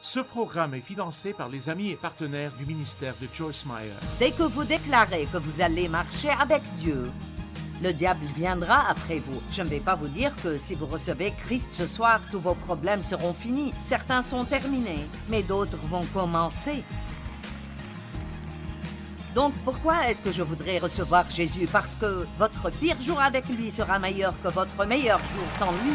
Ce programme est financé par les amis et partenaires du ministère de Joyce Meyer. Dès que vous déclarez que vous allez marcher avec Dieu, le diable viendra après vous. Je ne vais pas vous dire que si vous recevez Christ ce soir, tous vos problèmes seront finis. Certains sont terminés, mais d'autres vont commencer. Donc pourquoi est-ce que je voudrais recevoir Jésus? Parce que votre pire jour avec lui sera meilleur que votre meilleur jour sans lui.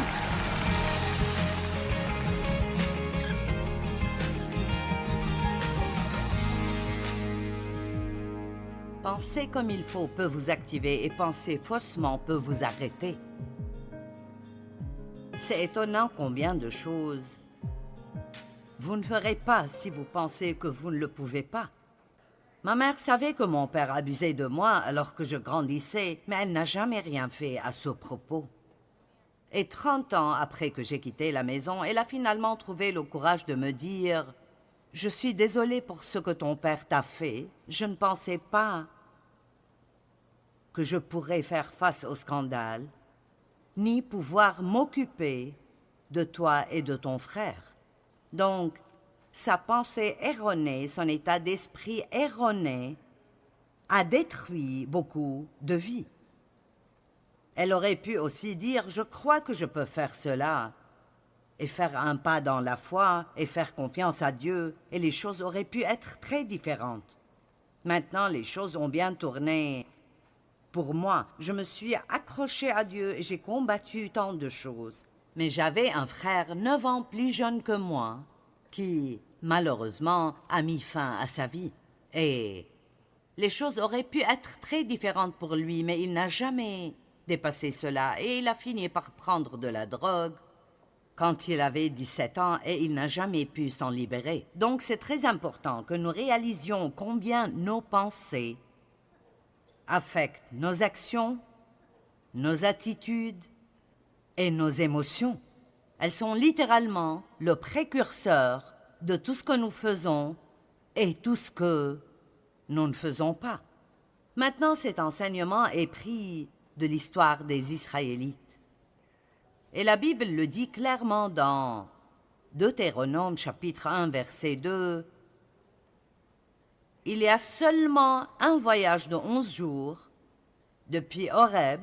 Penser comme il faut peut vous activer et penser faussement peut vous arrêter. C'est étonnant combien de choses vous ne ferez pas si vous pensez que vous ne le pouvez pas. Ma mère savait que mon père abusait de moi alors que je grandissais, mais elle n'a jamais rien fait à ce propos. Et 30 ans après que j'ai quitté la maison, elle a finalement trouvé le courage de me dire « Je suis désolée pour ce que ton père t'a fait. Je ne pensais pas que je pourrais faire face au scandale, ni pouvoir m'occuper de toi et de ton frère. » Donc, sa pensée erronée, son état d'esprit erroné a détruit beaucoup de vies. Elle aurait pu aussi dire « Je crois que je peux faire cela » et faire un pas dans la foi et faire confiance à Dieu, et les choses auraient pu être très différentes. Maintenant, les choses ont bien tourné. Pour moi, je me suis accrochée à Dieu et j'ai combattu tant de choses. Mais j'avais un frère 9 ans plus jeune que moi qui, malheureusement, a mis fin à sa vie. Et les choses auraient pu être très différentes pour lui, mais il n'a jamais dépassé cela et il a fini par prendre de la drogue quand il avait 17 ans et il n'a jamais pu s'en libérer. Donc c'est très important que nous réalisions combien nos pensées affectent nos actions, nos attitudes et nos émotions. Elles sont littéralement le précurseur de tout ce que nous faisons et tout ce que nous ne faisons pas. Maintenant, cet enseignement est pris de l'histoire des Israélites. Et la Bible le dit clairement dans Deutéronome chapitre 1 verset 2. Il y a seulement un voyage de 11 jours depuis Horeb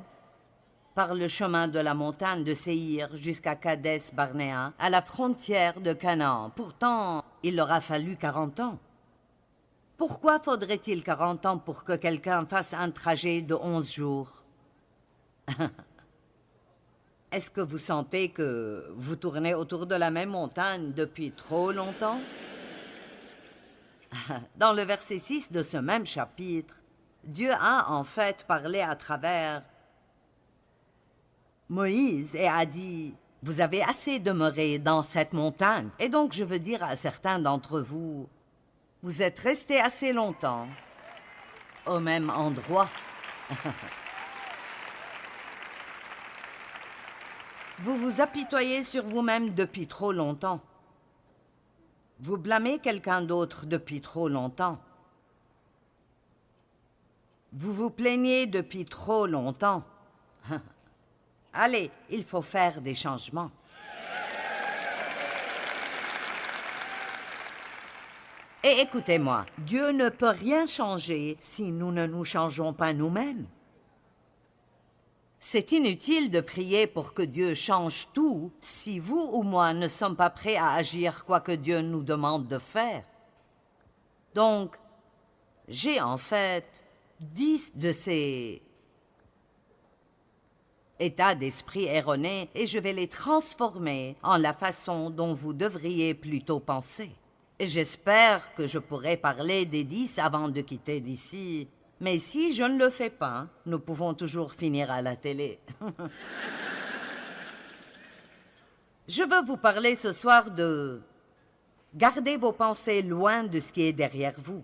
par le chemin de la montagne de Séhir jusqu'à Kadès Barnéa, à la frontière de Canaan. Pourtant, il leur a fallu 40 ans. Pourquoi faudrait-il 40 ans pour que quelqu'un fasse un trajet de 11 jours? Est-ce que vous sentez que vous tournez autour de la même montagne depuis trop longtemps? Dans le verset 6 de ce même chapitre, Dieu a en fait parlé à travers Moïse et a dit « Vous avez assez demeuré dans cette montagne. » Et donc je veux dire à certains d'entre vous, vous êtes restés assez longtemps au même endroit. Vous vous apitoyez sur vous-même depuis trop longtemps. Vous blâmez quelqu'un d'autre depuis trop longtemps. Vous vous plaignez depuis trop longtemps. Allez, il faut faire des changements. Et écoutez-moi, Dieu ne peut rien changer si nous ne nous changeons pas nous-mêmes. C'est inutile de prier pour que Dieu change tout si vous ou moi ne sommes pas prêts à agir quoi que Dieu nous demande de faire. Donc, j'ai en fait 10 de ces états d'esprit erronés et je vais les transformer en la façon dont vous devriez plutôt penser. Et j'espère que je pourrai parler des 10 avant de quitter d'ici. Mais si je ne le fais pas, nous pouvons toujours finir à la télé. Je veux vous parler ce soir de garder vos pensées loin de ce qui est derrière vous.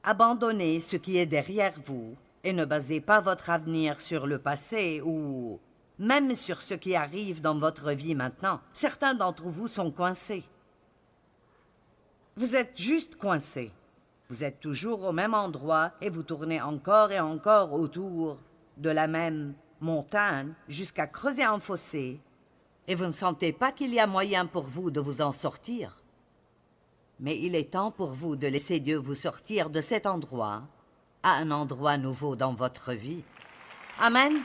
Abandonnez ce qui est derrière vous et ne basez pas votre avenir sur le passé ou même sur ce qui arrive dans votre vie maintenant. Certains d'entre vous sont coincés. Vous êtes juste coincés. Vous êtes toujours au même endroit et vous tournez encore et encore autour de la même montagne jusqu'à creuser un fossé et vous ne sentez pas qu'il y a moyen pour vous de vous en sortir. Mais il est temps pour vous de laisser Dieu vous sortir de cet endroit à un endroit nouveau dans votre vie. Amen.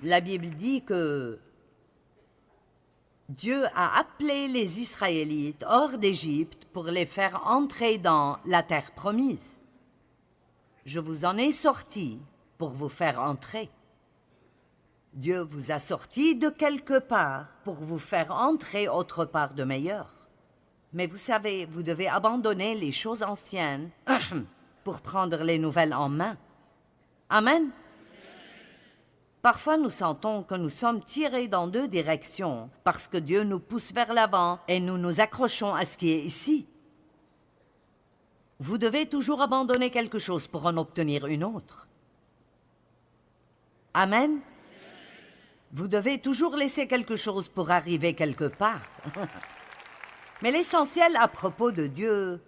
La Bible dit que Dieu a appelé les Israélites hors d'Égypte pour les faire entrer dans la terre promise. Je vous en ai sorti pour vous faire entrer. Dieu vous a sorti de quelque part pour vous faire entrer autre part de meilleur. Mais vous savez, vous devez abandonner les choses anciennes pour prendre les nouvelles en main. Amen. Parfois, nous sentons que nous sommes tirés dans deux directions parce que Dieu nous pousse vers l'avant et nous nous accrochons à ce qui est ici. Vous devez toujours abandonner quelque chose pour en obtenir une autre. Amen. Vous devez toujours laisser quelque chose pour arriver quelque part. Mais l'essentiel à propos de Dieu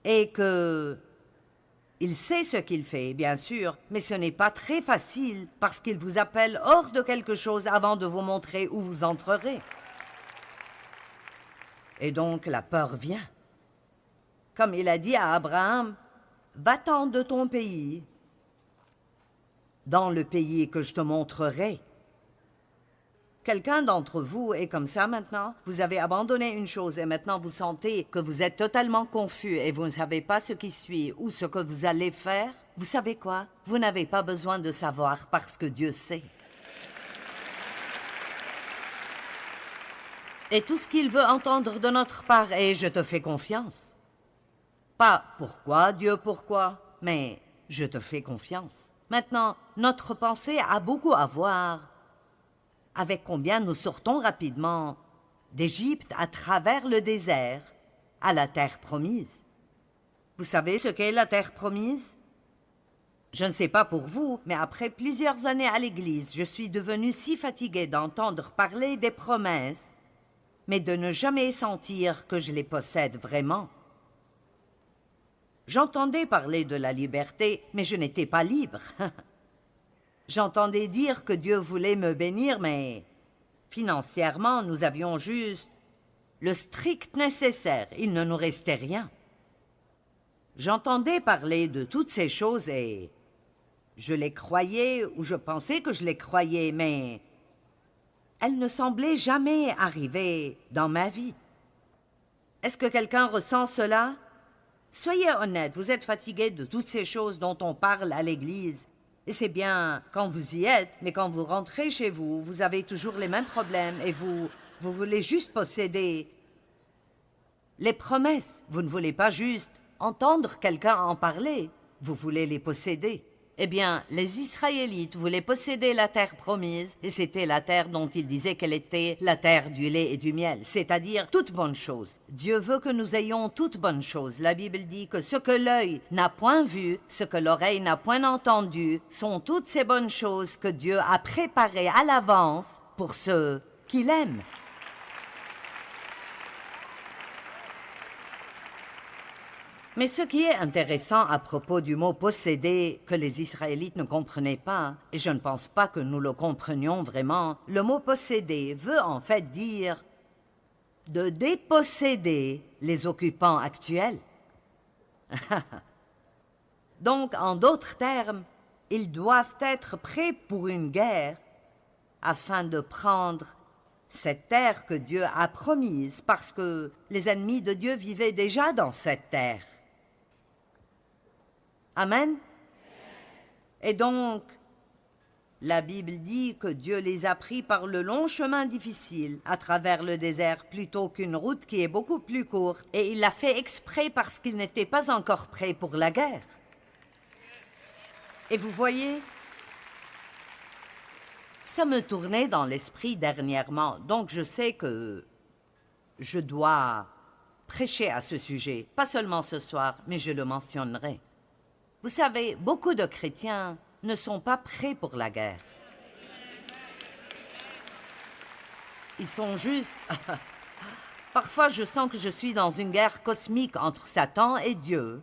est que il sait ce qu'il fait, bien sûr, mais ce n'est pas très facile parce qu'il vous appelle hors de quelque chose avant de vous montrer où vous entrerez. Et donc la peur vient. Comme il a dit à Abraham, « Va-t'en de ton pays, dans le pays que je te montrerai. » Quelqu'un d'entre vous est comme ça maintenant? Vous avez abandonné une chose et maintenant vous sentez que vous êtes totalement confus et vous ne savez pas ce qui suit ou ce que vous allez faire? Vous savez quoi? Vous n'avez pas besoin de savoir parce que Dieu sait. Et tout ce qu'il veut entendre de notre part est « Je te fais confiance ». Pas « Pourquoi, Dieu, pourquoi ?» mais « Je te fais confiance ». Maintenant, notre pensée a beaucoup à voir avec combien nous sortons rapidement d'Égypte à travers le désert à la terre promise. Vous savez ce qu'est la terre promise? Je ne sais pas pour vous, mais après plusieurs années à l'église, je suis devenue si fatiguée d'entendre parler des promesses, mais de ne jamais sentir que je les possède vraiment. J'entendais parler de la liberté, mais je n'étais pas libre. J'entendais dire que Dieu voulait me bénir, mais financièrement, nous avions juste le strict nécessaire. Il ne nous restait rien. J'entendais parler de toutes ces choses et je les croyais ou je pensais que je les croyais, mais elles ne semblaient jamais arriver dans ma vie. Est-ce que quelqu'un ressent cela? Soyez honnête, vous êtes fatigué de toutes ces choses dont on parle à l'église. Et c'est bien quand vous y êtes, mais quand vous rentrez chez vous, vous avez toujours les mêmes problèmes et vous voulez juste posséder les promesses. Vous ne voulez pas juste entendre quelqu'un en parler, vous voulez les posséder. Eh bien, les Israélites voulaient posséder la terre promise, et c'était la terre dont ils disaient qu'elle était la terre du lait et du miel, c'est-à-dire toute bonne chose. Dieu veut que nous ayons toute bonne chose. La Bible dit que ce que l'œil n'a point vu, ce que l'oreille n'a point entendu, sont toutes ces bonnes choses que Dieu a préparées à l'avance pour ceux qui l'aiment. Mais ce qui est intéressant à propos du mot « posséder » que les Israélites ne comprenaient pas, et je ne pense pas que nous le comprenions vraiment, le mot « posséder » veut en fait dire de déposséder les occupants actuels. Donc, en d'autres termes, ils doivent être prêts pour une guerre afin de prendre cette terre que Dieu a promise, parce que les ennemis de Dieu vivaient déjà dans cette terre. Amen. Et donc, la Bible dit que Dieu les a pris par le long chemin difficile à travers le désert plutôt qu'une route qui est beaucoup plus courte. Et il l'a fait exprès parce qu'ils n'étaient pas encore prêts pour la guerre. Et vous voyez, ça me tournait dans l'esprit dernièrement, donc je sais que je dois prêcher à ce sujet, pas seulement ce soir, mais je le mentionnerai. Vous savez, beaucoup de chrétiens ne sont pas prêts pour la guerre. Ils sont juste... Parfois, je sens que je suis dans une guerre cosmique entre Satan et Dieu.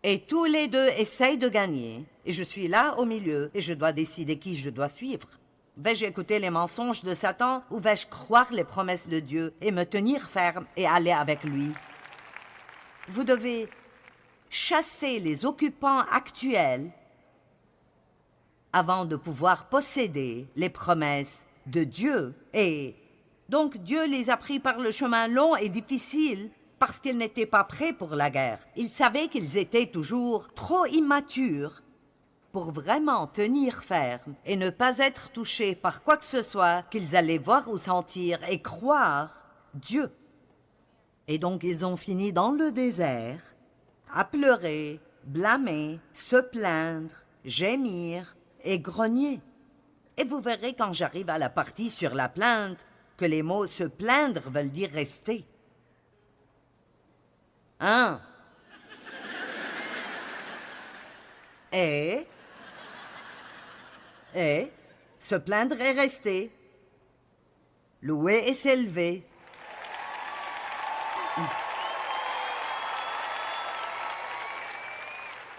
Et tous les deux essayent de gagner, et je suis là au milieu, et je dois décider qui je dois suivre. Vais-je écouter les mensonges de Satan, ou vais-je croire les promesses de Dieu et me tenir ferme et aller avec lui? Vous devez chasser les occupants actuels avant de pouvoir posséder les promesses de Dieu. Et donc Dieu les a pris par le chemin long et difficile parce qu'ils n'étaient pas prêts pour la guerre. Ils savaient qu'ils étaient toujours trop immatures pour vraiment tenir ferme et ne pas être touchés par quoi que ce soit qu'ils allaient voir ou sentir et croire Dieu. Et donc ils ont fini dans le désert, à pleurer, blâmer, se plaindre, gémir et grogner. Et vous verrez quand j'arrive à la partie sur la plainte que les mots « se plaindre » veulent dire « rester ». Hein? Et se plaindre et rester. Louer et s'élever.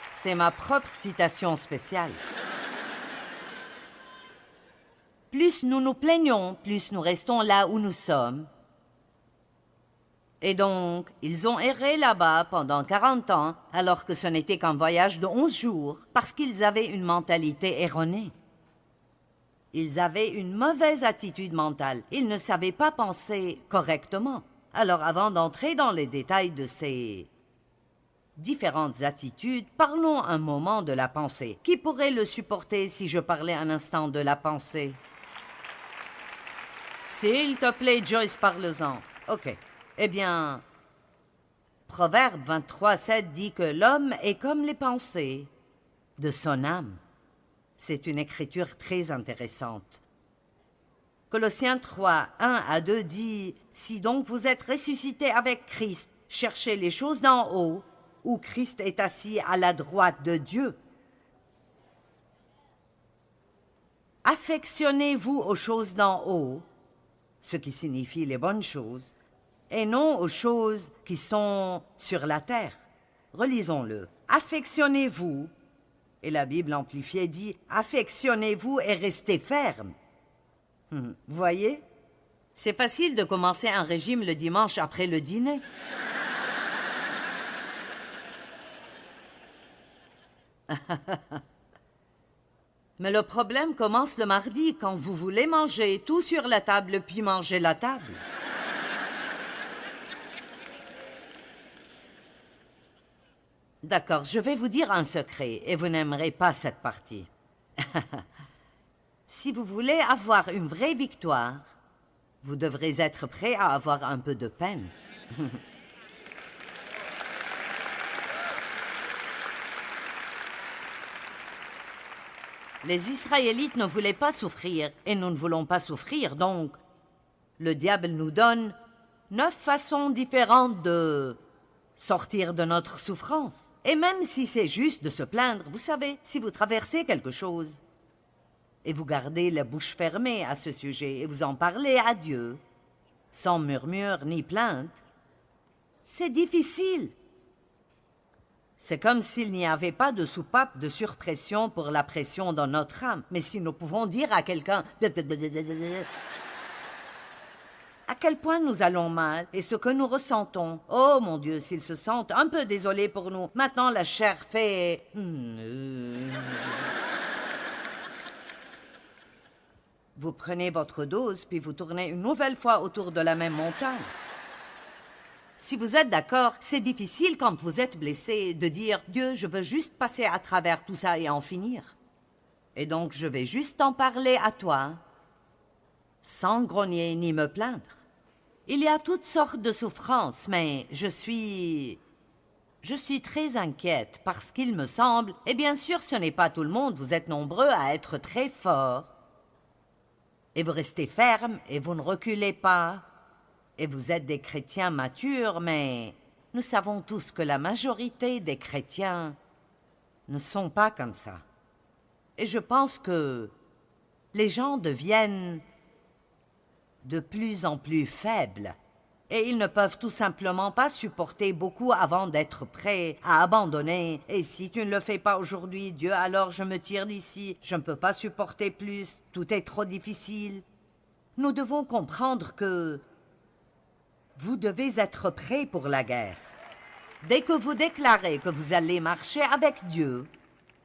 C'est ma propre citation spéciale. Plus nous nous plaignons, plus nous restons là où nous sommes. Et donc, ils ont erré là-bas pendant 40 ans, alors que ce n'était qu'un voyage de 11 jours, parce qu'ils avaient une mentalité erronée. Ils avaient une mauvaise attitude mentale. Ils ne savaient pas penser correctement. Alors, avant d'entrer dans les détails de ces différentes attitudes, parlons un moment de la pensée. Qui pourrait le supporter si je parlais un instant de la pensée? S'il te plaît, Joyce, parle-en. OK. Eh bien, Proverbe 23:7 dit que l'homme est comme les pensées de son âme. C'est une écriture très intéressante. Colossiens 3:1-2 dit « Si donc vous êtes ressuscités avec Christ, cherchez les choses d'en haut, où Christ est assis à la droite de Dieu. Affectionnez-vous aux choses d'en haut, ce qui signifie les bonnes choses, et non aux choses qui sont sur la terre. » Relisons-le. « Affectionnez-vous » et la Bible amplifiée dit « Affectionnez-vous et restez ferme. » Vous voyez? C'est facile de commencer un régime le dimanche après le dîner. Mais le problème commence le mardi, quand vous voulez manger tout sur la table, puis manger la table. D'accord, je vais vous dire un secret, et vous n'aimerez pas cette partie. Si vous voulez avoir une vraie victoire, vous devrez être prêt à avoir un peu de peine. Les Israélites ne voulaient pas souffrir, et nous ne voulons pas souffrir, donc le diable nous donne 9 façons différentes de sortir de notre souffrance. Et même si c'est juste de se plaindre, vous savez, si vous traversez quelque chose, et vous gardez la bouche fermée à ce sujet, et vous en parlez à Dieu, sans murmure ni plainte, c'est difficile. C'est comme s'il n'y avait pas de soupape de surpression pour la pression dans notre âme. Mais si nous pouvons dire à quelqu'un à quel point nous allons mal et ce que nous ressentons. Oh mon Dieu, s'ils se sentent un peu désolés pour nous. Maintenant la chair fait... Vous prenez votre dose, puis vous tournez une nouvelle fois autour de la même montagne. Si vous êtes d'accord, c'est difficile quand vous êtes blessé de dire « Dieu, je veux juste passer à travers tout ça et en finir. Et donc je vais juste en parler à toi, sans grogner ni me plaindre. » Il y a toutes sortes de souffrances, mais je suis très inquiète parce qu'il me semble, et bien sûr ce n'est pas tout le monde, vous êtes nombreux à être très forts, et vous restez ferme et vous ne reculez pas. Et vous êtes des chrétiens matures, mais nous savons tous que la majorité des chrétiens ne sont pas comme ça. Et je pense que les gens deviennent de plus en plus faibles Et ils ne peuvent tout simplement pas supporter beaucoup avant d'être prêts à abandonner. Et si tu ne le fais pas aujourd'hui, Dieu, alors je me tire d'ici. Je ne peux pas supporter plus. Tout est trop difficile. Nous devons comprendre que vous devez être prêts pour la guerre. Dès que vous déclarez que vous allez marcher avec Dieu,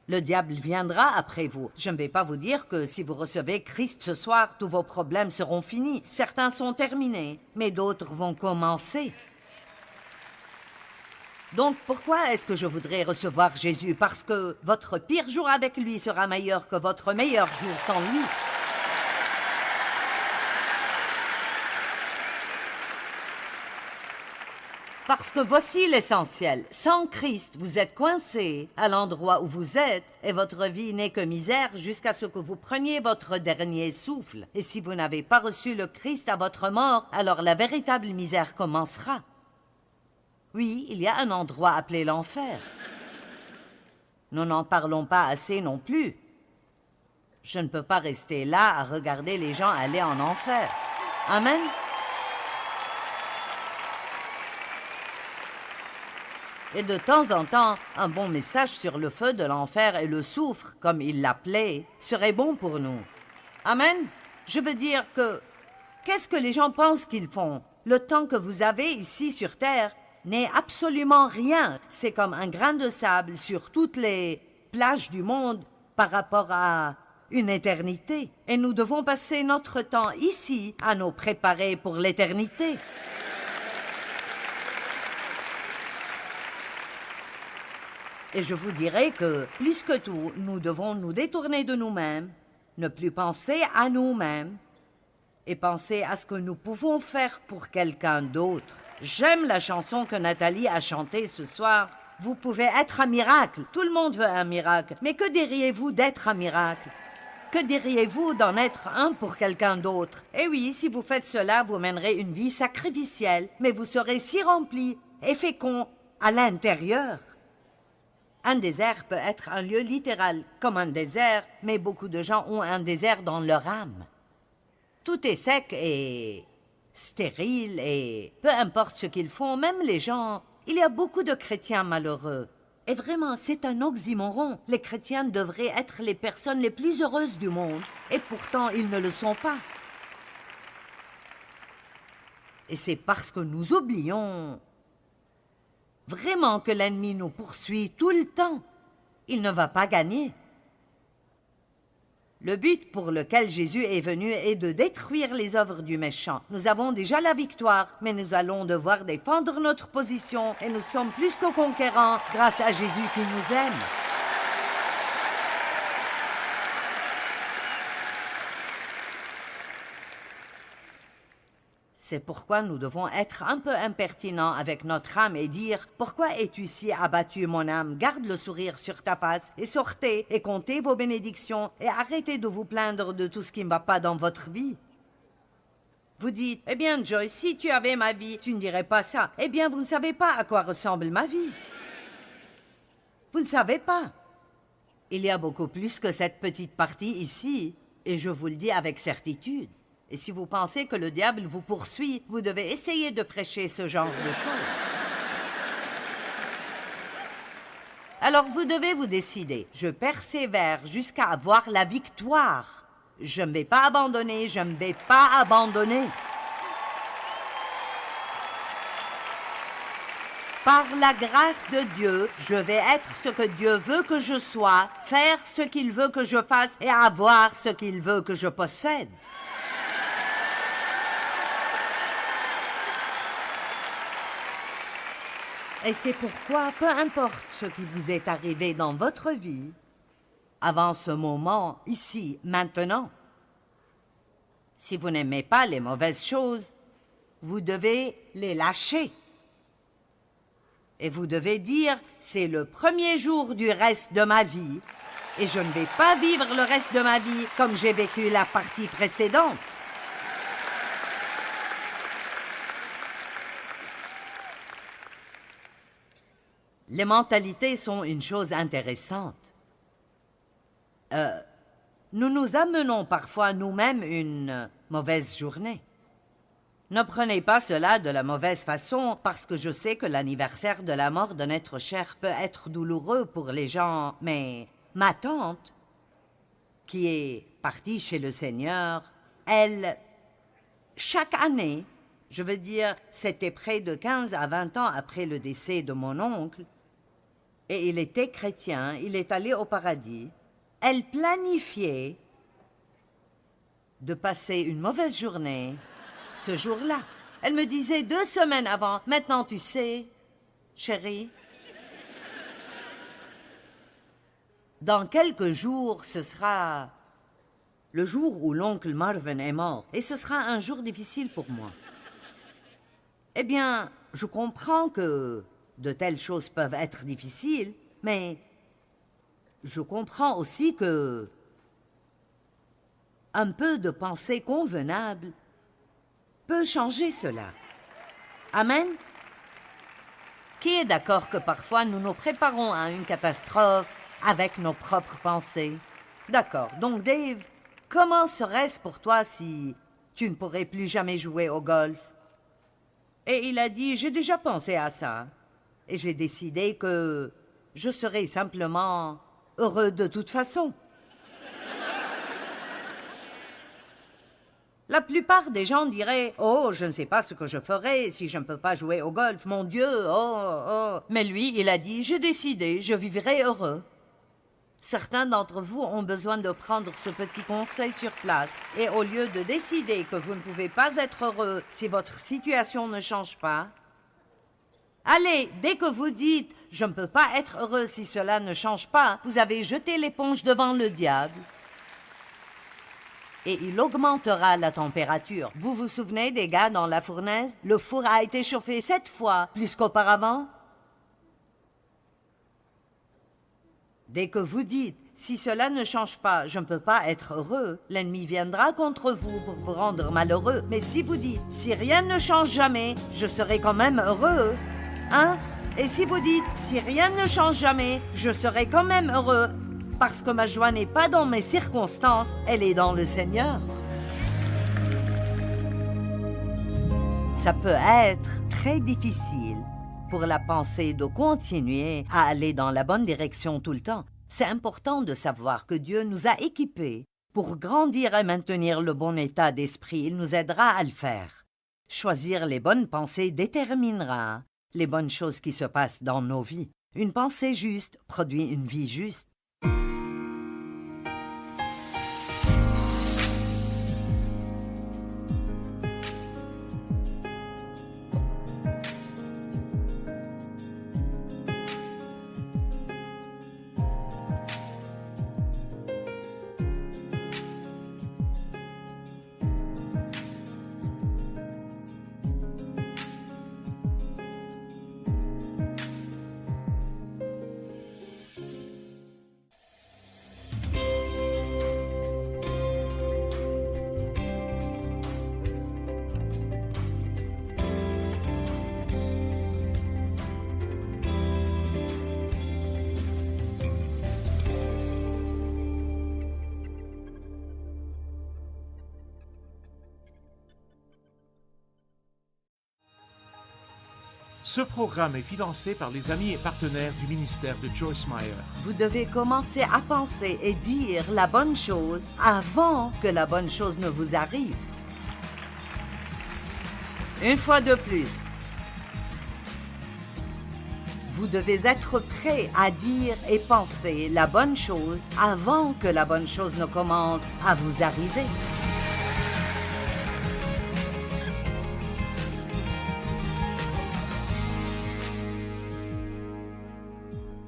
le diable viendra après vous. Je ne vais pas vous dire que si vous recevez Christ ce soir, tous vos problèmes seront finis. Certains sont terminés, mais d'autres vont commencer. Donc pourquoi est-ce que je voudrais recevoir Jésus? Parce que votre pire jour avec lui sera meilleur que votre meilleur jour sans lui. Parce que voici l'essentiel. Sans Christ, vous êtes coincé à l'endroit où vous êtes et votre vie n'est que misère jusqu'à ce que vous preniez votre dernier souffle. Et si vous n'avez pas reçu le Christ à votre mort, alors la véritable misère commencera. Oui, il y a un endroit appelé l'enfer. Nous n'en parlons pas assez non plus. Je ne peux pas rester là à regarder les gens aller en enfer. Amen. Et de temps en temps, un bon message sur le feu de l'enfer et le soufre, comme il l'appelait, serait bon pour nous. Amen. Je veux dire que, qu'est-ce que les gens pensent qu'ils font? Le temps que vous avez ici sur Terre n'est absolument rien. C'est comme un grain de sable sur toutes les plages du monde par rapport à une éternité. Et nous devons passer notre temps ici à nous préparer pour l'éternité. Et je vous dirai que, plus que tout, nous devons nous détourner de nous-mêmes, ne plus penser à nous-mêmes et penser à ce que nous pouvons faire pour quelqu'un d'autre. J'aime la chanson que Nathalie a chantée ce soir. Vous pouvez être un miracle. Tout le monde veut un miracle. Mais que diriez-vous d'être un miracle? Que diriez-vous d'en être un pour quelqu'un d'autre? Eh oui, si vous faites cela, vous mènerez une vie sacrificielle, mais vous serez si rempli et fécond à l'intérieur. Un désert peut être un lieu littéral, comme un désert, mais beaucoup de gens ont un désert dans leur âme. Tout est sec et stérile et peu importe ce qu'ils font, même les gens... Il y a beaucoup de chrétiens malheureux. Et vraiment, c'est un oxymoron. Les chrétiens devraient être les personnes les plus heureuses du monde, et pourtant ils ne le sont pas. Et c'est parce que nous oublions... Vraiment que l'ennemi nous poursuit tout le temps. Il ne va pas gagner. Le but pour lequel Jésus est venu est de détruire les œuvres du méchant. Nous avons déjà la victoire, mais nous allons devoir défendre notre position et nous sommes plus que conquérants grâce à Jésus qui nous aime. C'est pourquoi nous devons être un peu impertinents avec notre âme et dire « Pourquoi es-tu si abattu, mon âme? Garde le sourire sur ta face et sortez et comptez vos bénédictions et arrêtez de vous plaindre de tout ce qui ne va pas dans votre vie. » Vous dites « Eh bien, Joyce, si tu avais ma vie, tu ne dirais pas ça. Eh bien, vous ne savez pas à quoi ressemble ma vie. Vous ne savez pas. Il y a beaucoup plus que cette petite partie ici, et je vous le dis avec certitude. Et si vous pensez que le diable vous poursuit, vous devez essayer de prêcher ce genre de choses. Alors vous devez vous décider. Je persévère jusqu'à avoir la victoire. Je ne vais pas abandonner, je ne vais pas abandonner. Par la grâce de Dieu, je vais être ce que Dieu veut que je sois, faire ce qu'il veut que je fasse et avoir ce qu'il veut que je possède. Et c'est pourquoi, peu importe ce qui vous est arrivé dans votre vie, avant ce moment, ici, maintenant, si vous n'aimez pas les mauvaises choses, vous devez les lâcher. Et vous devez dire, c'est le premier jour du reste de ma vie, et je ne vais pas vivre le reste de ma vie comme j'ai vécu la partie précédente. Les mentalités sont une chose intéressante. Nous nous amenons parfois nous-mêmes une mauvaise journée. Ne prenez pas cela de la mauvaise façon, parce que je sais que l'anniversaire de la mort d'un être cher peut être douloureux pour les gens, mais ma tante, qui est partie chez le Seigneur, elle, chaque année, je veux dire, c'était près de 15 à 20 ans après le décès de mon oncle, et il était chrétien, il est allé au paradis, elle planifiait de passer une mauvaise journée ce jour-là. Elle me disait 2 semaines avant, maintenant tu sais, chérie, dans quelques jours, ce sera le jour où l'oncle Marvin est mort, et ce sera un jour difficile pour moi. Eh bien, je comprends que de telles choses peuvent être difficiles, mais je comprends aussi que un peu de pensée convenable peut changer cela. Amen? Qui est d'accord que parfois nous nous préparons à une catastrophe avec nos propres pensées? D'accord. Donc Dave, comment serait-ce pour toi si tu ne pourrais plus jamais jouer au golf? Et il a dit, j'ai déjà pensé à ça. Et j'ai décidé que je serais simplement heureux de toute façon. La plupart des gens diraient « Oh, je ne sais pas ce que je ferais si je ne peux pas jouer au golf, mon Dieu, oh. » Mais lui, il a dit « J'ai décidé, je vivrai heureux. » Certains d'entre vous ont besoin de prendre ce petit conseil sur place. Et au lieu de décider que vous ne pouvez pas être heureux si votre situation ne change pas, allez, dès que vous dites « Je ne peux pas être heureux si cela ne change pas », vous avez jeté l'éponge devant le diable. Et il augmentera la température. Vous vous souvenez des gars dans la fournaise? Le four a été chauffé 7 fois, plus qu'auparavant. Dès que vous dites « Si cela ne change pas, je ne peux pas être heureux », l'ennemi viendra contre vous pour vous rendre malheureux. Mais si vous dites « Si rien ne change jamais, je serai quand même heureux », hein? Et si vous dites « Si rien ne change jamais, je serai quand même heureux », parce que ma joie n'est pas dans mes circonstances, elle est dans le Seigneur. Ça peut être très difficile pour la pensée de continuer à aller dans la bonne direction tout le temps. C'est important de savoir que Dieu nous a équipés pour grandir et maintenir le bon état d'esprit. Il nous aidera à le faire. Choisir les bonnes pensées déterminera les bonnes choses qui se passent dans nos vies. Une pensée juste produit une vie juste. Ce programme est financé par les amis et partenaires du ministère de Joyce Meyer. Vous devez commencer à penser et dire la bonne chose avant que la bonne chose ne vous arrive. Une fois de plus, vous devez être prêt à dire et penser la bonne chose avant que la bonne chose ne commence à vous arriver.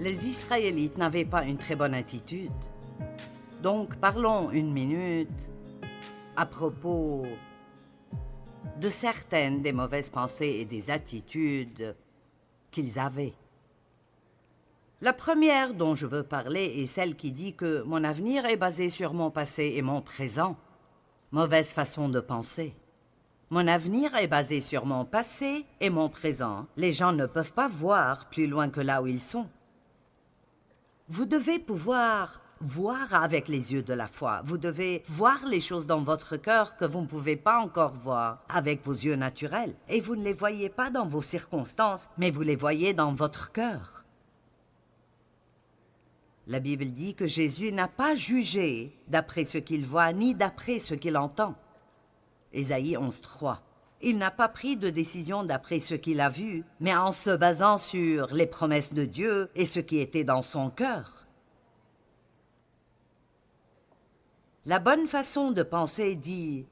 Les Israélites n'avaient pas une très bonne attitude. Donc, parlons une minute à propos de certaines des mauvaises pensées et des attitudes qu'ils avaient. La première dont je veux parler est celle qui dit que mon avenir est basé sur mon passé et mon présent. Mauvaise façon de penser. Mon avenir est basé sur mon passé et mon présent. Les gens ne peuvent pas voir plus loin que là où ils sont. Vous devez pouvoir voir avec les yeux de la foi. Vous devez voir les choses dans votre cœur que vous ne pouvez pas encore voir avec vos yeux naturels. Et vous ne les voyez pas dans vos circonstances, mais vous les voyez dans votre cœur. La Bible dit que Jésus n'a pas jugé d'après ce qu'il voit, ni d'après ce qu'il entend. Ésaïe 11:3. Il n'a pas pris de décision d'après ce qu'il a vu, mais en se basant sur les promesses de Dieu et ce qui était dans son cœur. La bonne façon de penser dit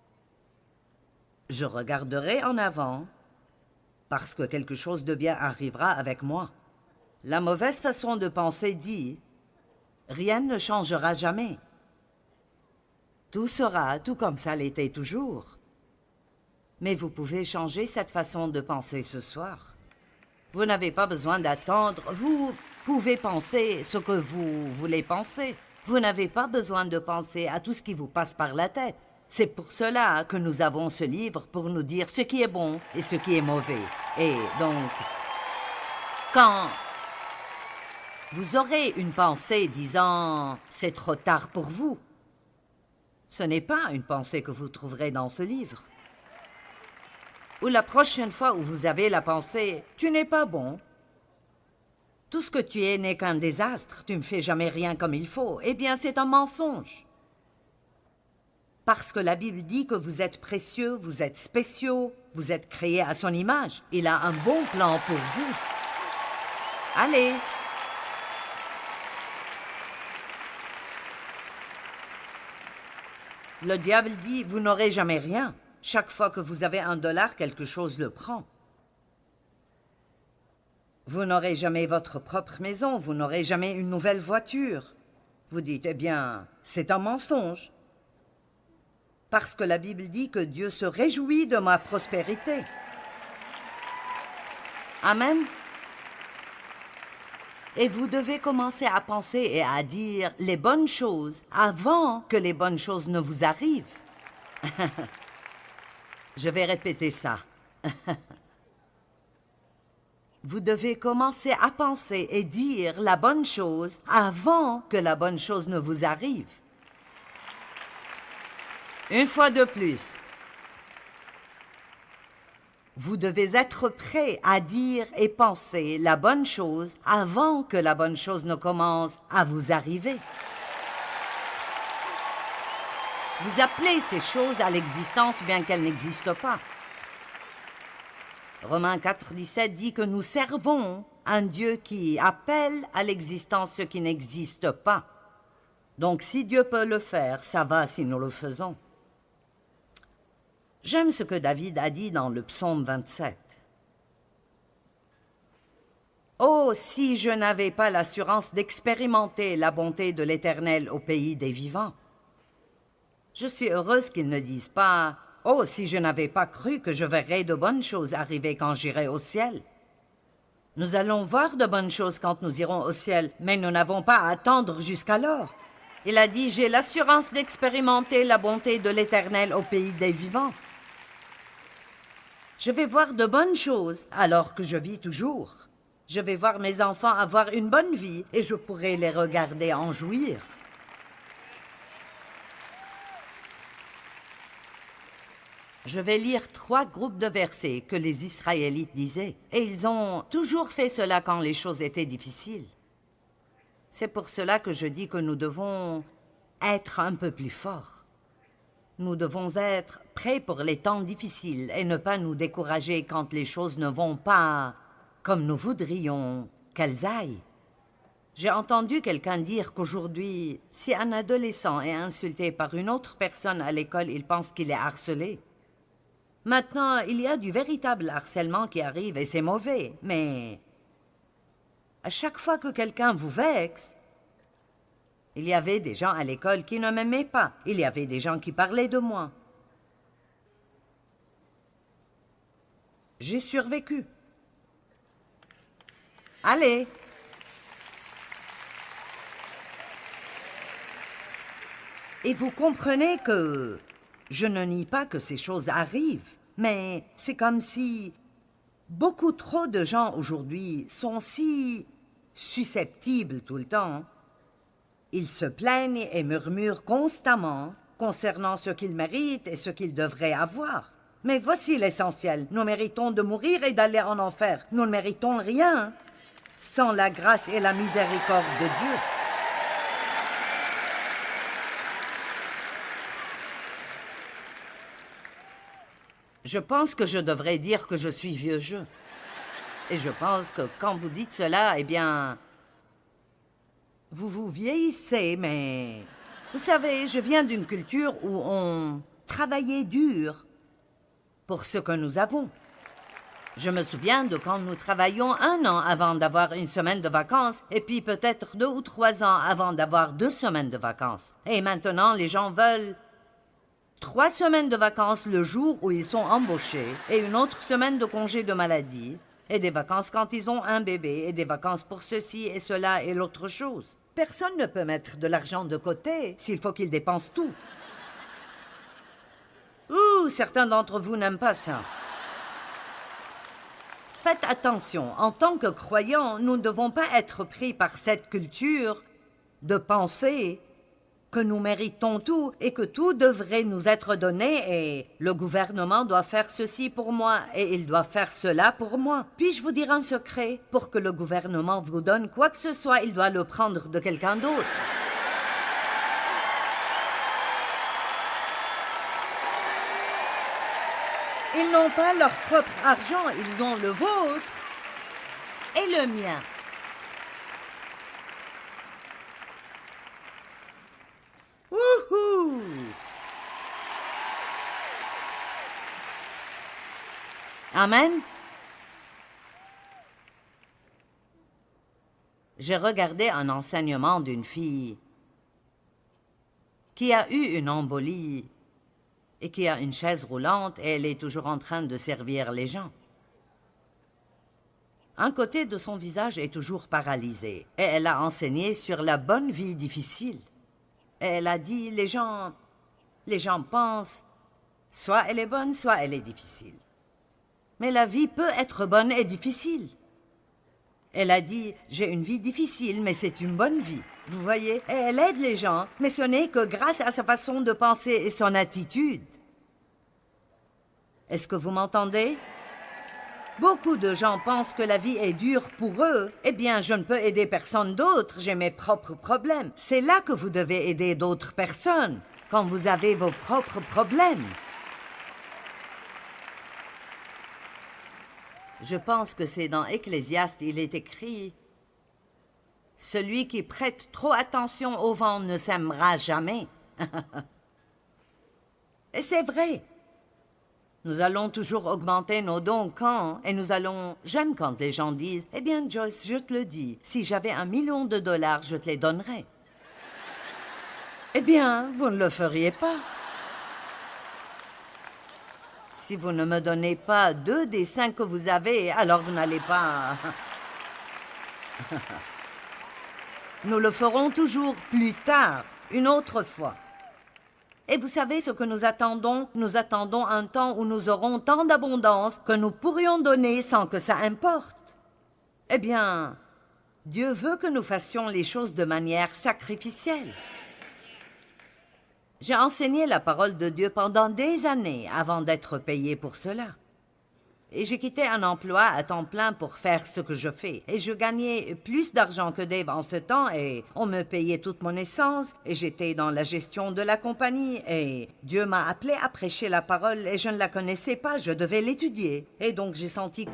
« Je regarderai en avant parce que quelque chose de bien arrivera avec moi. » La mauvaise façon de penser dit « Rien ne changera jamais. Tout sera tout comme ça l'était toujours. » Mais vous pouvez changer cette façon de penser ce soir. Vous n'avez pas besoin d'attendre. Vous pouvez penser ce que vous voulez penser. Vous n'avez pas besoin de penser à tout ce qui vous passe par la tête. C'est pour cela que nous avons ce livre pour nous dire ce qui est bon et ce qui est mauvais. Et donc, quand vous aurez une pensée disant « c'est trop tard pour vous », ce n'est pas une pensée que vous trouverez dans ce livre. Ou la prochaine fois où vous avez la pensée « tu n'es pas bon », tout ce que tu es n'est qu'un désastre, tu ne fais jamais rien comme il faut, eh bien c'est un mensonge. Parce que la Bible dit que vous êtes précieux, vous êtes spéciaux, vous êtes créés à son image. Il a un bon plan pour vous. Allez! Le diable dit, vous n'aurez jamais rien. Chaque fois que vous avez $1, quelque chose le prend. Vous n'aurez jamais votre propre maison, vous n'aurez jamais une nouvelle voiture. Vous dites, eh bien, c'est un mensonge. Parce que la Bible dit que Dieu se réjouit de ma prospérité. Amen. Et vous devez commencer à penser et à dire les bonnes choses avant que les bonnes choses ne vous arrivent. Je vais répéter ça. Vous devez commencer à penser et dire la bonne chose avant que la bonne chose ne vous arrive. Une fois de plus. Vous devez être prêt à dire et penser la bonne chose avant que la bonne chose ne commence à vous arriver. Vous appelez ces choses à l'existence bien qu'elles n'existent pas. Romains 4:17 dit que nous servons un Dieu qui appelle à l'existence ce qui n'existe pas. Donc si Dieu peut le faire, ça va si nous le faisons. J'aime ce que David a dit dans le psaume 27. « Oh, si je n'avais pas l'assurance d'expérimenter la bonté de l'Éternel au pays des vivants. » Je suis heureuse qu'ils ne disent pas « Oh, si je n'avais pas cru que je verrais de bonnes choses arriver quand j'irai au ciel. » Nous allons voir de bonnes choses quand nous irons au ciel, mais nous n'avons pas à attendre jusqu'alors. Il a dit « J'ai l'assurance d'expérimenter la bonté de l'Éternel au pays des vivants. » Je vais voir de bonnes choses alors que je vis toujours. Je vais voir mes enfants avoir une bonne vie et je pourrai les regarder en jouir. Je vais lire 3 groupes de versets que les Israélites disaient. Et ils ont toujours fait cela quand les choses étaient difficiles. C'est pour cela que je dis que nous devons être un peu plus forts. Nous devons être prêts pour les temps difficiles et ne pas nous décourager quand les choses ne vont pas comme nous voudrions qu'elles aillent. J'ai entendu quelqu'un dire qu'aujourd'hui, si un adolescent est insulté par une autre personne à l'école, il pense qu'il est harcelé. Maintenant, il y a du véritable harcèlement qui arrive et c'est mauvais, mais à chaque fois que quelqu'un vous vexe, il y avait des gens à l'école qui ne m'aimaient pas. Il y avait des gens qui parlaient de moi. J'ai survécu. Allez. Et vous comprenez que je ne nie pas que ces choses arrivent, mais c'est comme si beaucoup trop de gens aujourd'hui sont si susceptibles tout le temps. Ils se plaignent et murmurent constamment concernant ce qu'ils méritent et ce qu'ils devraient avoir. Mais voici l'essentiel. Nous méritons de mourir et d'aller en enfer. Nous ne méritons rien sans la grâce et la miséricorde de Dieu. Je pense que je devrais dire que je suis vieux jeu. Et je pense que quand vous dites cela, eh bien, vous vous vieillissez, mais... Vous savez, je viens d'une culture où on travaillait dur pour ce que nous avons. Je me souviens de quand nous travaillions 1 an avant d'avoir 1 semaine de vacances, et puis peut-être 2 ou 3 ans avant d'avoir 2 semaines de vacances. Et maintenant, les gens veulent 3 semaines de vacances le jour où ils sont embauchés, et 1 autre semaine de congé de maladie, et des vacances quand ils ont un bébé, et des vacances pour ceci et cela et l'autre chose. Personne ne peut mettre de l'argent de côté s'il faut qu'il dépense tout. Ouh, certains d'entre vous n'aiment pas ça. Faites attention, en tant que croyants, nous ne devons pas être pris par cette culture de penser que nous méritons tout et que tout devrait nous être donné et le gouvernement doit faire ceci pour moi et il doit faire cela pour moi. Puis-je vous dire un secret? Pour que le gouvernement vous donne quoi que ce soit, il doit le prendre de quelqu'un d'autre. Ils n'ont pas leur propre argent, ils ont le vôtre et le mien. Wouhou! Amen? J'ai regardé un enseignement d'une fille qui a eu une embolie et qui a une chaise roulante et elle est toujours en train de servir les gens. Un côté de son visage est toujours paralysé et elle a enseigné sur la bonne vie difficile. Et elle a dit, les gens pensent, soit elle est bonne, soit elle est difficile. Mais la vie peut être bonne et difficile. Elle a dit, j'ai une vie difficile, mais c'est une bonne vie. Vous voyez, et elle aide les gens, mais ce n'est que grâce à sa façon de penser et son attitude. Est-ce que vous m'entendez? Beaucoup de gens pensent que la vie est dure pour eux. Eh bien, je ne peux aider personne d'autre, j'ai mes propres problèmes. C'est là que vous devez aider d'autres personnes, quand vous avez vos propres problèmes. Je pense que c'est dans Ecclésiaste, il est écrit « Celui qui prête trop attention au vent ne s'aimera jamais. » Et c'est vrai. Nous allons toujours augmenter nos dons quand, et nous allons... J'aime quand les gens disent « Eh bien, Joyce, je te le dis, si j'avais $1 million, je te les donnerais. » Eh bien, vous ne le feriez pas. Si vous ne me donnez pas 2 des 5 que vous avez, alors vous n'allez pas... Nous le ferons toujours plus tard, une autre fois. Et vous savez ce que nous attendons? Nous attendons un temps où nous aurons tant d'abondance que nous pourrions donner sans que ça importe. Eh bien, Dieu veut que nous fassions les choses de manière sacrificielle. J'ai enseigné la parole de Dieu pendant des années avant d'être payé pour cela. Et j'ai quitté un emploi à temps plein pour faire ce que je fais. Et je gagnais plus d'argent que Dave en ce temps et on me payait toute mon essence et j'étais dans la gestion de la compagnie et Dieu m'a appelé à prêcher la parole et je ne la connaissais pas, je devais l'étudier. Et donc j'ai senti...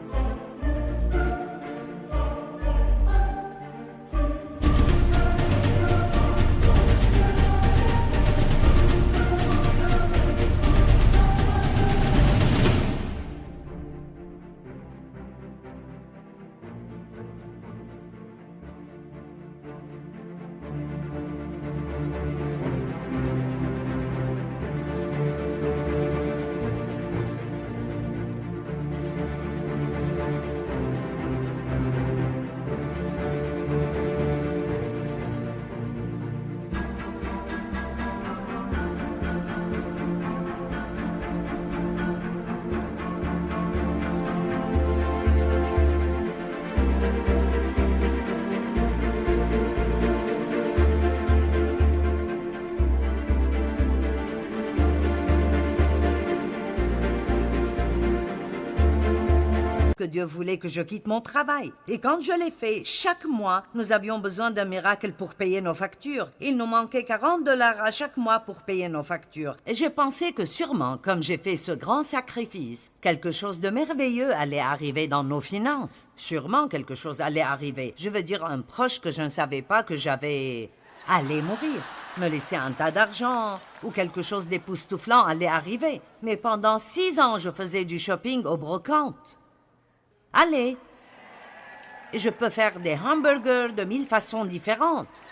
que Dieu voulait que je quitte mon travail. Et quand je l'ai fait, chaque mois, nous avions besoin d'un miracle pour payer nos factures. Il nous manquait 40$ à chaque mois pour payer nos factures. Et j'ai pensé que sûrement, comme j'ai fait ce grand sacrifice, quelque chose de merveilleux allait arriver dans nos finances. Sûrement quelque chose allait arriver. Je veux dire, un proche que je ne savais pas que j'avais allait mourir. Me laisser un tas d'argent ou quelque chose d'époustouflant allait arriver. Mais pendant 6 ans, je faisais du shopping aux brocantes. Allez, je peux faire des hamburgers de 1000 façons différentes.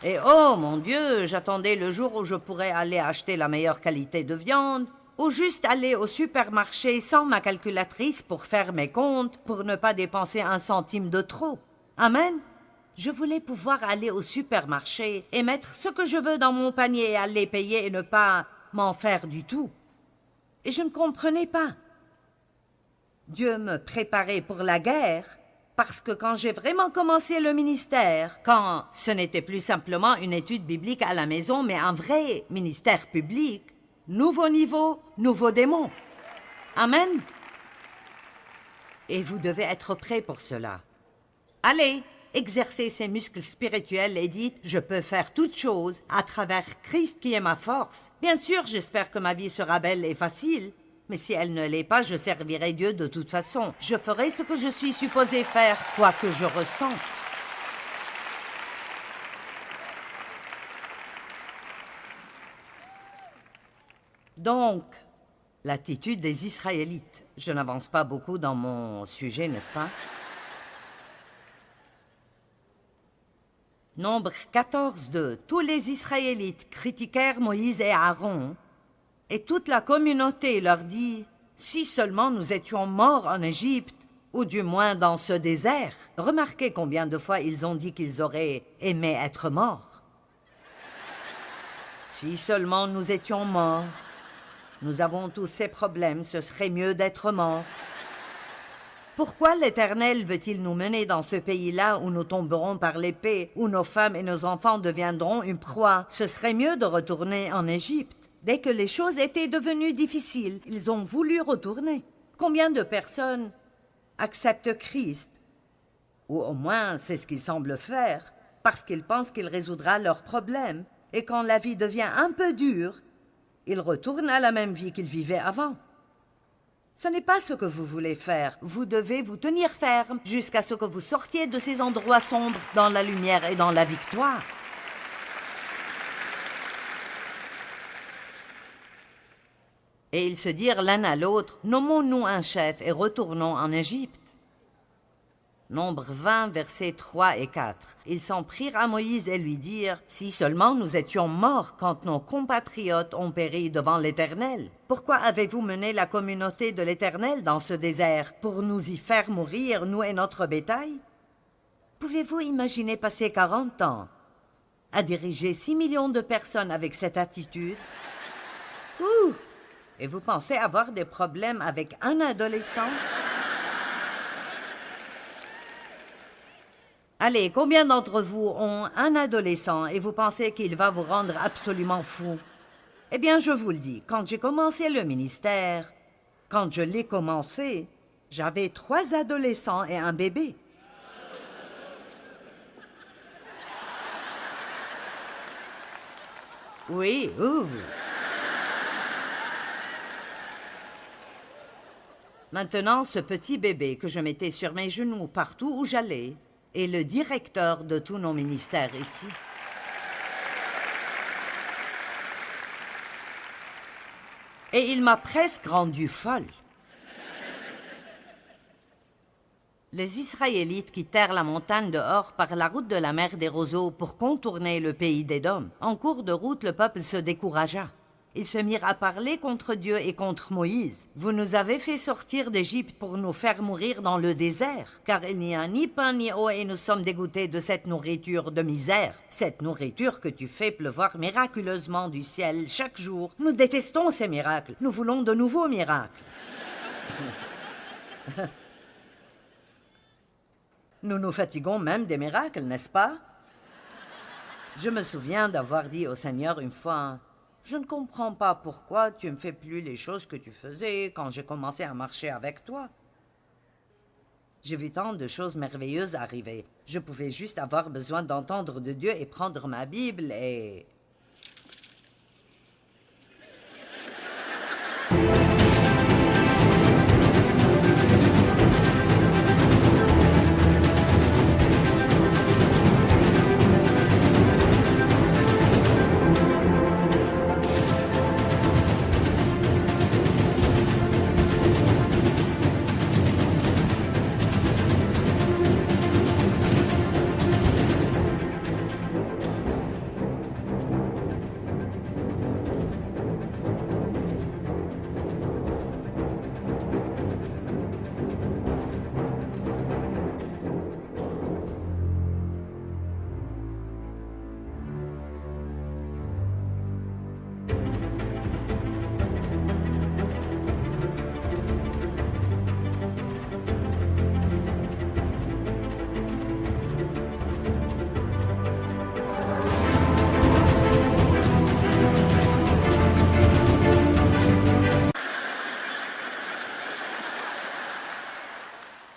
Et oh mon Dieu, j'attendais le jour où je pourrais aller acheter la meilleure qualité de viande ou juste aller au supermarché sans ma calculatrice pour faire mes comptes, pour ne pas dépenser 1 centime de trop. Amen. Je voulais pouvoir aller au supermarché et mettre ce que je veux dans mon panier et aller payer et ne pas m'en faire du tout. Et je ne comprenais pas. Dieu me préparait pour la guerre parce que quand j'ai vraiment commencé le ministère, quand ce n'était plus simplement une étude biblique à la maison, mais un vrai ministère public, nouveau niveau, nouveau démon. Amen. Et vous devez être prêts pour cela. Allez, exercez ces muscles spirituels et dites « Je peux faire toutes choses à travers Christ qui est ma force ». Bien sûr, j'espère que ma vie sera belle et facile, mais si elle ne l'est pas, je servirai Dieu de toute façon. Je ferai ce que je suis supposé faire, quoi que je ressente. Donc, l'attitude des Israélites. Je n'avance pas beaucoup dans mon sujet, n'est-ce pas? Nombre 14:2. Tous les Israélites critiquèrent Moïse et Aaron, et toute la communauté leur dit « Si seulement nous étions morts en Égypte, ou du moins dans ce désert. » Remarquez combien de fois ils ont dit qu'ils auraient aimé être morts. Si seulement nous étions morts. Nous avons tous ces problèmes, ce serait mieux d'être morts. Pourquoi l'Éternel veut-il nous mener dans ce pays-là où nous tomberons par l'épée, où nos femmes et nos enfants deviendront une proie? Ce serait mieux de retourner en Égypte. Dès que les choses étaient devenues difficiles, ils ont voulu retourner. Combien de personnes acceptent Christ? Ou au moins, c'est ce qu'ils semblent faire, parce qu'ils pensent qu'il résoudra leurs problèmes. Et quand la vie devient un peu dure, ils retournent à la même vie qu'ils vivaient avant. Ce n'est pas ce que vous voulez faire. Vous devez vous tenir ferme jusqu'à ce que vous sortiez de ces endroits sombres dans la lumière et dans la victoire. Et ils se dirent l'un à l'autre, « Nommons-nous un chef et retournons en Égypte. » Nombre 20, versets 3 et 4. Ils s'en prirent à Moïse et lui dirent, « Si seulement nous étions morts quand nos compatriotes ont péri devant l'Éternel. Pourquoi avez-vous mené la communauté de l'Éternel dans ce désert pour nous y faire mourir, nous et notre bétail? Pouvez-vous imaginer passer 40 ans à diriger 6 millions de personnes avec cette attitude? Ouh! Et vous pensez avoir des problèmes avec un adolescent? Allez, combien d'entre vous ont un adolescent et vous pensez qu'il va vous rendre absolument fou? Eh bien, je vous le dis, quand j'ai commencé le ministère, quand je l'ai commencé, j'avais 3 adolescents et un bébé. Oui, ouh. Maintenant, ce petit bébé que je mettais sur mes genoux partout où j'allais est le directeur de tous nos ministères ici. Et il m'a presque rendue folle. Les Israélites quittèrent la montagne de Hor par la route de la mer des roseaux pour contourner le pays d'Édom. En cours de route, le peuple se découragea. Ils se mirent à parler contre Dieu et contre Moïse. « Vous nous avez fait sortir d'Égypte pour nous faire mourir dans le désert, car il n'y a ni pain ni eau et nous sommes dégoûtés de cette nourriture de misère. Cette nourriture que tu fais pleuvoir miraculeusement du ciel chaque jour. Nous détestons ces miracles. Nous voulons de nouveaux miracles. » Nous nous fatiguons même des miracles, n'est-ce pas? Je me souviens d'avoir dit au Seigneur une fois... Je ne comprends pas pourquoi tu ne fais plus les choses que tu faisais quand j'ai commencé à marcher avec toi. J'ai vu tant de choses merveilleuses arriver. Je pouvais juste avoir besoin d'entendre de Dieu et prendre ma Bible et...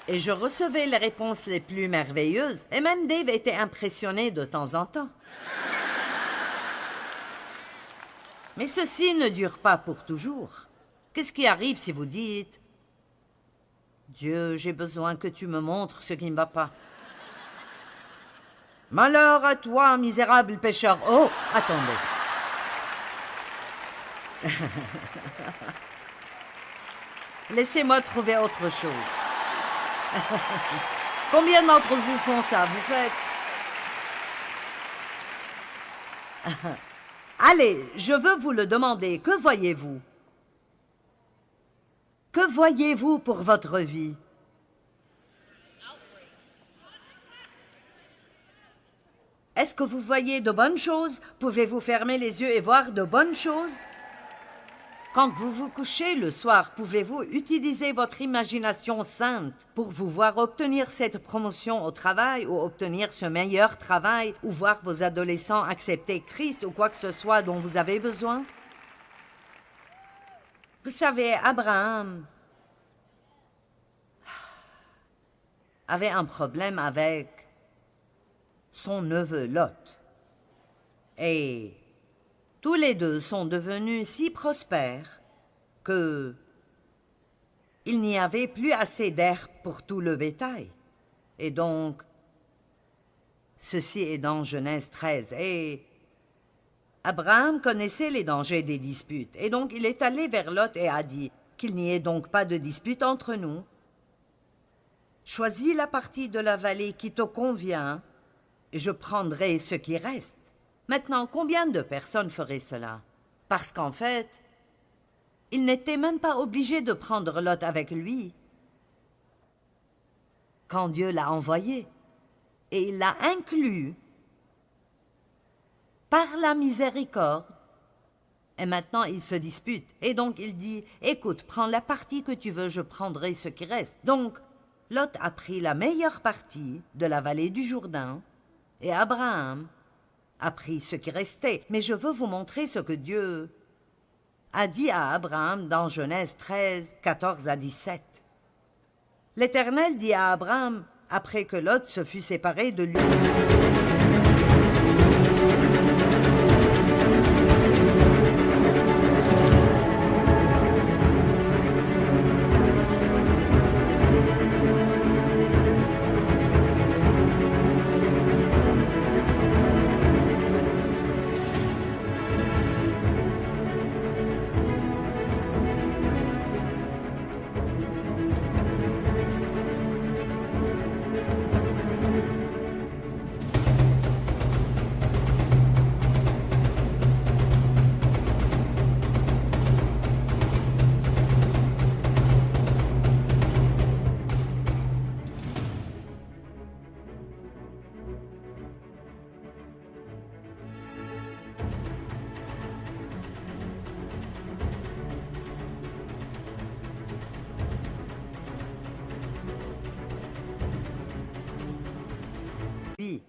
Et je recevais les réponses les plus merveilleuses, et même Dave était impressionné de temps en temps. Mais ceci ne dure pas pour toujours. Qu'est-ce qui arrive si vous dites « Dieu, j'ai besoin que tu me montres ce qui ne va pas. » Malheur à toi, misérable pécheur. Oh, attendez. Laissez-moi trouver autre chose. Combien d'entre vous font ça? Vous faites... Allez, je veux vous le demander. Que voyez-vous? Que voyez-vous pour votre vie? Est-ce que vous voyez de bonnes choses? Pouvez-vous fermer les yeux et voir de bonnes choses? Quand vous vous couchez le soir, pouvez-vous utiliser votre imagination sainte pour vous voir obtenir cette promotion au travail ou obtenir ce meilleur travail ou voir vos adolescents accepter Christ ou quoi que ce soit dont vous avez besoin? Vous savez, Abraham avait un problème avec son neveu Lot. Et tous les deux sont devenus si prospères que il n'y avait plus assez d'herbe pour tout le bétail. Et donc, ceci est dans Genèse 13. Et Abraham connaissait les dangers des disputes. Et donc, il est allé vers Lot et a dit qu'il n'y ait donc pas de dispute entre nous. Choisis la partie de la vallée qui te convient et je prendrai ce qui reste. Maintenant, combien de personnes feraient cela? Parce qu'en fait, il n'était même pas obligé de prendre Lot avec lui quand Dieu l'a envoyé. Et il l'a inclus par la miséricorde. Et maintenant, il se dispute. Et donc, il dit, « Écoute, prends la partie que tu veux, je prendrai ce qui reste. » Donc, Lot a pris la meilleure partie de la vallée du Jourdain et Abraham a pris ce qui restait. Mais je veux vous montrer ce que Dieu a dit à Abraham dans Genèse 13, 14 à 17. L'Éternel dit à Abraham, après que Lot se fut séparé de lui.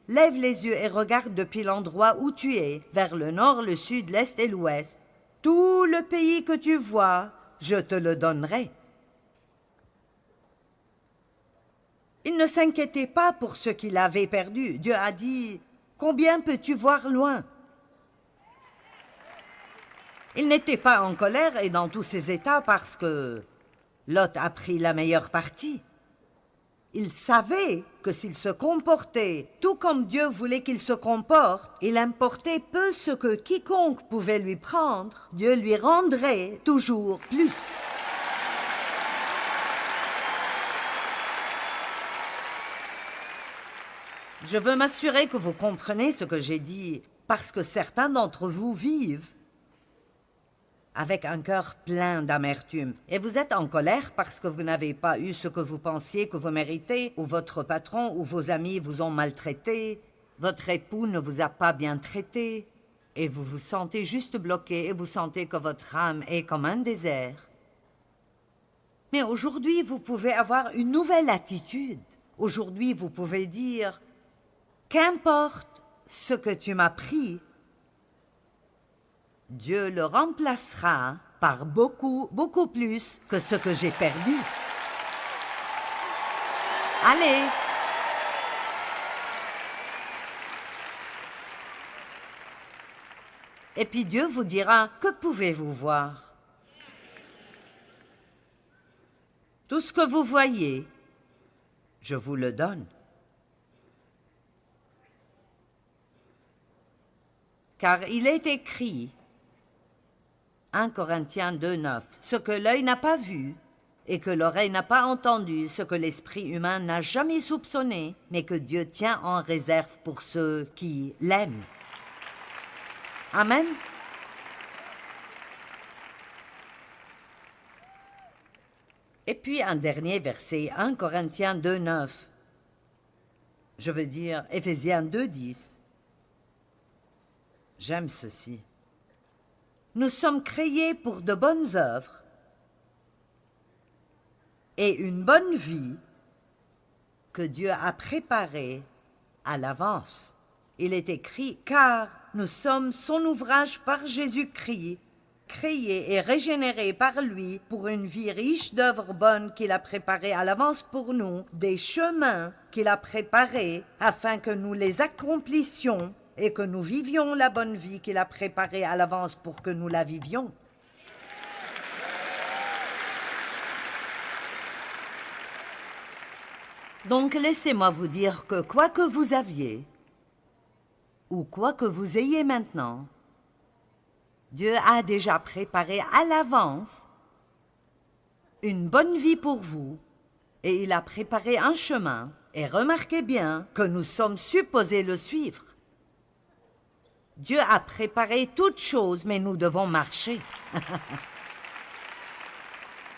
Lève les yeux et regarde depuis l'endroit où tu es, vers le nord, le sud, l'est et l'ouest. Tout le pays que tu vois, je te le donnerai. Il ne s'inquiétait pas pour ce qu'il avait perdu. Dieu a dit, « Combien peux-tu voir loin ?» Il n'était pas en colère et dans tous ses états parce que Lot a pris la meilleure partie. Il savait que s'il se comportait tout comme Dieu voulait qu'il se comporte, il importait peu ce que quiconque pouvait lui prendre, Dieu lui rendrait toujours plus. Je veux m'assurer que vous comprenez ce que j'ai dit, parce que certains d'entre vous vivent avec un cœur plein d'amertume. Et vous êtes en colère parce que vous n'avez pas eu ce que vous pensiez que vous méritez, ou votre patron ou vos amis vous ont maltraité, votre époux ne vous a pas bien traité, et vous vous sentez juste bloqué et vous sentez que votre âme est comme un désert. Mais aujourd'hui, vous pouvez avoir une nouvelle attitude. Aujourd'hui, vous pouvez dire « Qu'importe ce que tu m'as pris, Dieu le remplacera par beaucoup, beaucoup plus que ce que j'ai perdu. » Allez! Et puis Dieu vous dira, que pouvez-vous voir? Tout ce que vous voyez, je vous le donne. Car il est écrit, 1 Corinthiens 2,9, ce que l'œil n'a pas vu et que l'oreille n'a pas entendu, ce que l'esprit humain n'a jamais soupçonné, mais que Dieu tient en réserve pour ceux qui l'aiment. Amen. Et puis un dernier verset, 1 Corinthiens 2,9. Je veux dire Éphésiens 2,10. J'aime ceci. Nous sommes créés pour de bonnes œuvres et une bonne vie que Dieu a préparée à l'avance. Il est écrit, car nous sommes son ouvrage par Jésus-Christ, créés et régénérés par lui pour une vie riche d'œuvres bonnes qu'il a préparées à l'avance pour nous, des chemins qu'il a préparés afin que nous les accomplissions et que nous vivions la bonne vie qu'il a préparée à l'avance pour que nous la vivions. Donc laissez-moi vous dire que quoi que vous aviez, ou quoi que vous ayez maintenant, Dieu a déjà préparé à l'avance une bonne vie pour vous, et il a préparé un chemin, et remarquez bien que nous sommes supposés le suivre. Dieu a préparé toutes choses, mais nous devons marcher.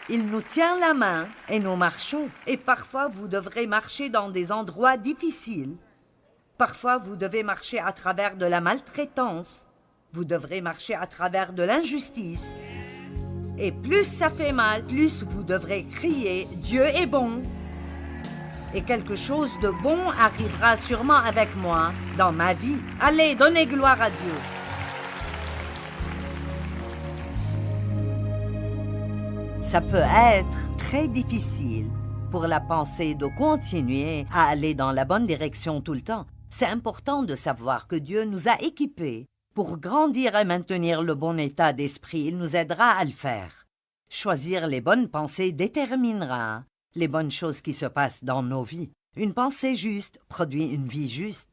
Il nous tient la main et nous marchons. Et parfois, vous devrez marcher dans des endroits difficiles. Parfois, vous devez marcher à travers de la maltraitance. Vous devrez marcher à travers de l'injustice. Et plus ça fait mal, plus vous devrez crier « Dieu est bon !» Et quelque chose de bon arrivera sûrement avec moi dans ma vie. Allez, donnez gloire à Dieu. Ça peut être très difficile pour la pensée de continuer à aller dans la bonne direction tout le temps. C'est important de savoir que Dieu nous a équipés pour grandir et maintenir le bon état d'esprit. Il nous aidera à le faire. Choisir les bonnes pensées déterminera les bonnes choses qui se passent dans nos vies. Une pensée juste produit une vie juste.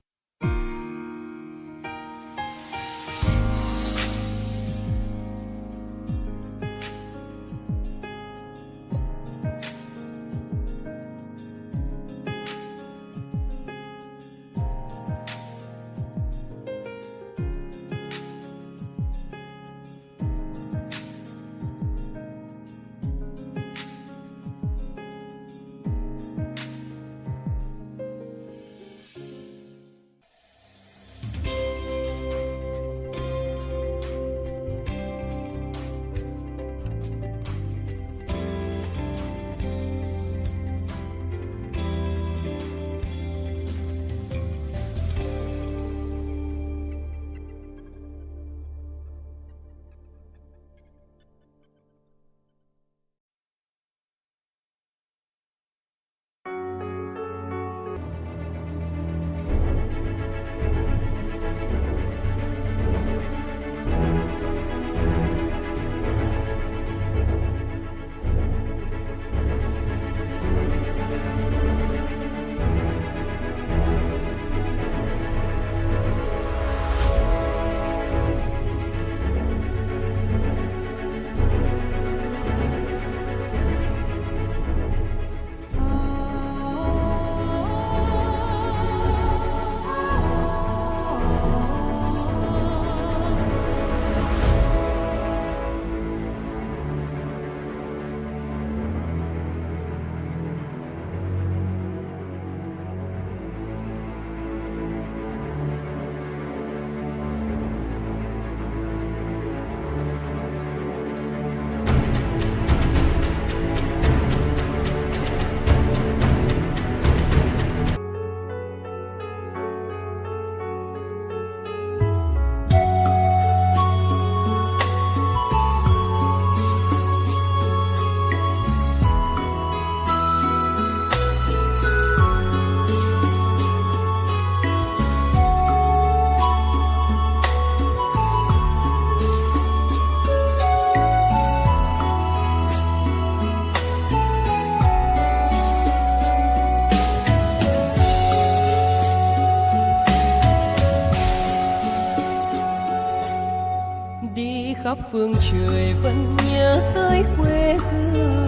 khắp phương trời vẫn nhớ tới quê hương.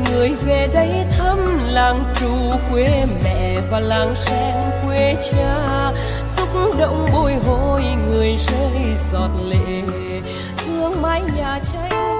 Người về đây thăm làng Trù quê mẹ và làng Sen quê cha, xúc động bồi hồi người rơi giọt lệ, thương mái nhà tranh.